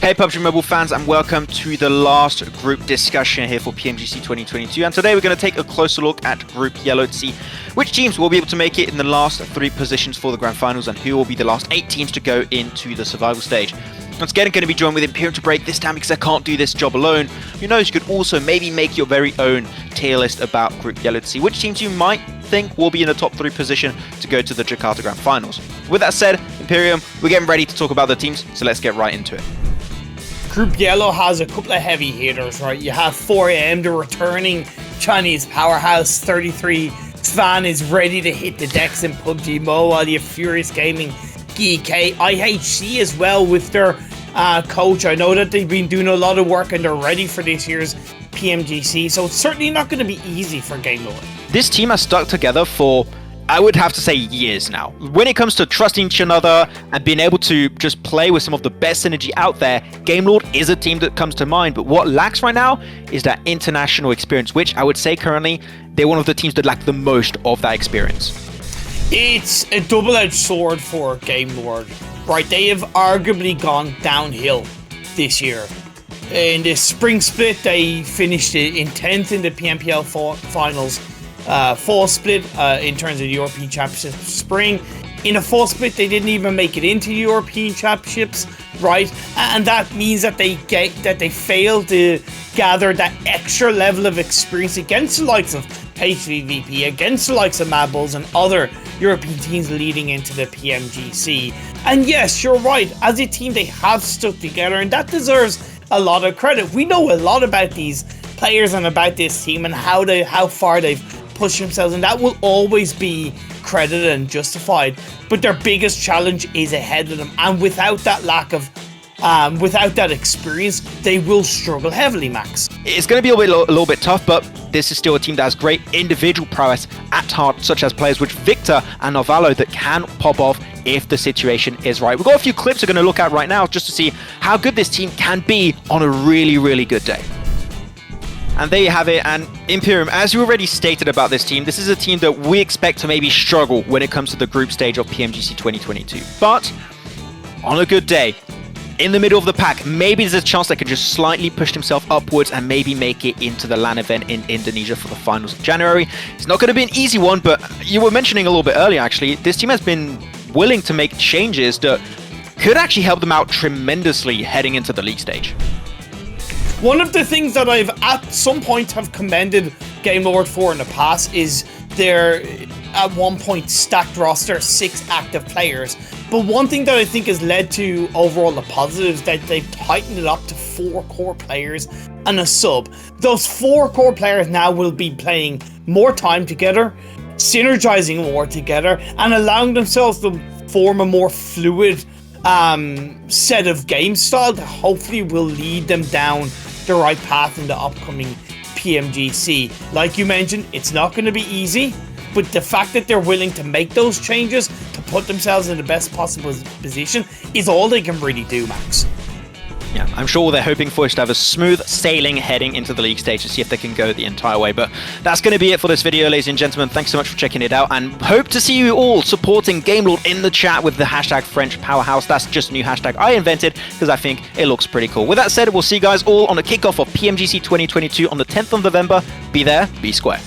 Hey PUBG Mobile fans, and welcome to the last group discussion here for PMGC 2022. And today we're going to take a closer look at Group Yellow to see which teams will be able to make it in the last 3 positions for the Grand Finals and who will be the last 8 teams to go into the survival stage. Once again, I'm going to be joined with Imperium to break this down because I can't do this job alone. Who knows, you could also maybe make your very own tier list about Group Yellow to see which teams you might think will be in the top 3 position to go to the Jakarta Grand Finals. With that said, Imperium, we're getting ready to talk about the teams, so let's get right into it. Group Yellow has a couple of heavy hitters, right? You have 4AM, the returning Chinese powerhouse. 33 Svan is ready to hit the decks in PUBG Mobile. You have Furious Gaming, GK, IHC as well with their coach. I know that they've been doing a lot of work and they're ready for this year's PMGC, so it's certainly not going to be easy for Game Lord. This team has stuck together for, I would have to say, years now. When it comes to trusting each other and being able to just play with some of the best synergy out there, Game Lord is a team that comes to mind. But what lacks right now is that international experience, which I would say currently they're one of the teams that lack the most of that experience. It's a double-edged sword for Game Lord, right? They have arguably gone downhill this year. In the spring split, they finished in 10th in the PMPL finals. Fall split in terms of the European Championship spring. In a fall split, they didn't even make it into the European Championships, right? And that means that they failed to gather that extra level of experience against the likes of HVVP, against the likes of Mad Bulls and other European teams leading into the PMGC. And yes, you're right, as a team they have stuck together, and that deserves a lot of credit. We know a lot about these players and about this team and how far they've push themselves, and that will always be credited and justified, but their biggest challenge is ahead of them, and without that without that experience, they will struggle heavily, Max. It's going to be a little bit tough, but this is still a team that has great individual prowess at heart, such as players with Victor and Novalo that can pop off if the situation is right. We've got a few clips we're going to look at right now just to see how good this team can be on a really good day. And there you have it. And Imperium, as you already stated about this team, this is a team that we expect to maybe struggle when it comes to the group stage of PMGC 2022. But on a good day, in the middle of the pack, maybe there's a chance they could just slightly push themselves upwards and maybe make it into the LAN event in Indonesia for the finals of January. It's not going to be an easy one, but you were mentioning a little bit earlier, actually, this team has been willing to make changes that could actually help them out tremendously heading into the league stage. One of the things that I've at some point have commended Game Lord for in the past is their at one point stacked roster, 6 active players. But one thing that I think has led to overall the positives is that they've tightened it up to 4 core players and a sub. Those 4 core players now will be playing more time together, synergizing more together, and allowing themselves to form a more fluid set of game style that hopefully will lead them down the right path in the upcoming PMGC. Like you mentioned, it's not going to be easy, but the fact that they're willing to make those changes to put themselves in the best possible position is all they can really do, Max. Yeah, I'm sure all they're hoping for is to have a smooth sailing heading into the league stage to see if they can go the entire way. But that's going to be it for this video, ladies and gentlemen. Thanks so much for checking it out, and hope to see you all supporting Game Lord in the chat with the hashtag French Powerhouse. That's just a new hashtag I invented because I think it looks pretty cool. With that said, we'll see you guys all on the kickoff of PMGC 2022 on the 10th of November. Be there, be square.